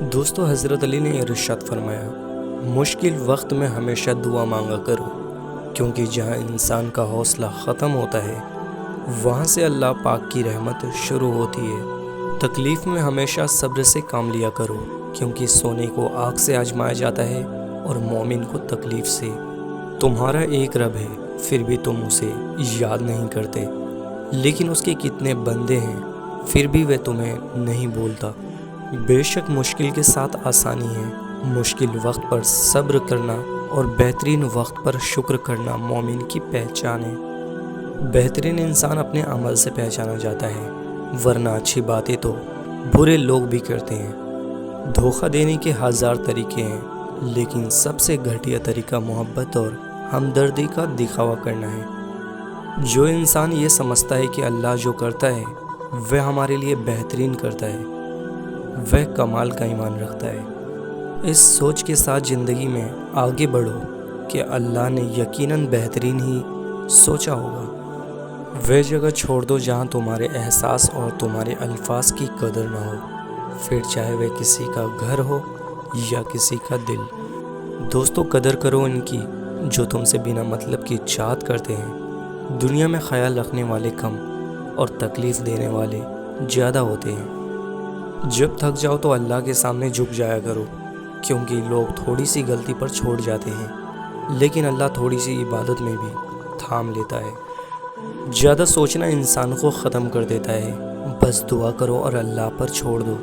دوستو حضرت علی نے ارشاد فرمایا، مشکل وقت میں ہمیشہ دعا مانگا کرو، کیونکہ جہاں انسان کا حوصلہ ختم ہوتا ہے وہاں سے اللہ پاک کی رحمت شروع ہوتی ہے۔ تکلیف میں ہمیشہ صبر سے کام لیا کرو، کیونکہ سونے کو آگ سے آزمایا جاتا ہے اور مومن کو تکلیف سے۔ تمہارا ایک رب ہے، پھر بھی تم اسے یاد نہیں کرتے، لیکن اس کے کتنے بندے ہیں پھر بھی وہ تمہیں نہیں بولتا۔ بے شک مشکل کے ساتھ آسانی ہے، مشکل وقت پر صبر کرنا اور بہترین وقت پر شکر کرنا مومن کی پہچان ہے۔ بہترین انسان اپنے عمل سے پہچانا جاتا ہے، ورنہ اچھی باتیں تو برے لوگ بھی کرتے ہیں۔ دھوکہ دینے کے ہزار طریقے ہیں، لیکن سب سے گھٹیا طریقہ محبت اور ہمدردی کا دکھاوا کرنا ہے۔ جو انسان یہ سمجھتا ہے کہ اللہ جو کرتا ہے وہ ہمارے لیے بہترین کرتا ہے، وہ کمال کا ایمان رکھتا ہے۔ اس سوچ کے ساتھ زندگی میں آگے بڑھو کہ اللہ نے یقیناً بہترین ہی سوچا ہوگا۔ وہ جگہ چھوڑ دو جہاں تمہارے احساس اور تمہارے الفاظ کی قدر نہ ہو، پھر چاہے وہ کسی کا گھر ہو یا کسی کا دل۔ دوستو قدر کرو ان کی جو تم سے بنا مطلب کی چاہت کرتے ہیں۔ دنیا میں خیال رکھنے والے کم اور تکلیف دینے والے زیادہ ہوتے ہیں۔ جب تھک جاؤ تو اللہ کے سامنے جھک جایا کرو، کیونکہ لوگ تھوڑی سی غلطی پر چھوڑ جاتے ہیں، لیکن اللہ تھوڑی سی عبادت میں بھی تھام لیتا ہے۔ زیادہ سوچنا انسان کو ختم کر دیتا ہے، بس دعا کرو اور اللہ پر چھوڑ دو۔